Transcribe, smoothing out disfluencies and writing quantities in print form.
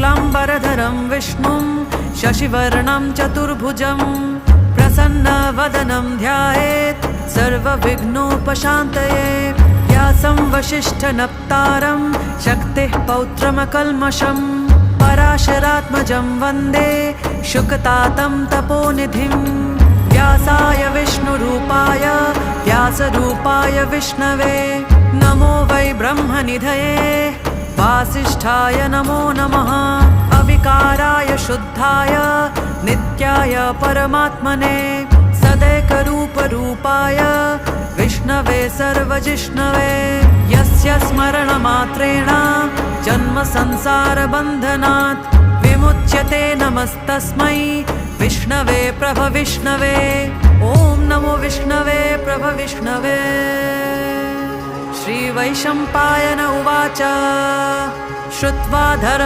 शुक्लाम्बरधरं विष्णुं शशिवर्णं चतुर्भुजं प्रसन्नवदनं ध्यायेत् सर्वविघ्नोपशान्तये। व्यासं वसिष्ठनप्तारं शक्तिः पौत्रमकल्मषं पराशरात्मजं वन्दे शुकतातं तपोनिधिं। व्यासाय विष्णुरूपाय व्यासरूपाय विष्णवे नमो वै ब्रह्मनिधये वासिष्ठाय नमो नमः। अविकाराय शुद्धाय नित्याय परमात्मने सदैकरूपरूपाय विष्णवे सर्वजिष्णवे। यस्य स्मरणमात्रेण जन्मसंसारबन्धनात् विमुच्यते नमस्तस्मै विष्णवे प्रभविष्णवे। ॐ नमो विष्णवे प्रभविष्णवे। श्रीवैशम्पायन उवाच श्रुत्वा धर्म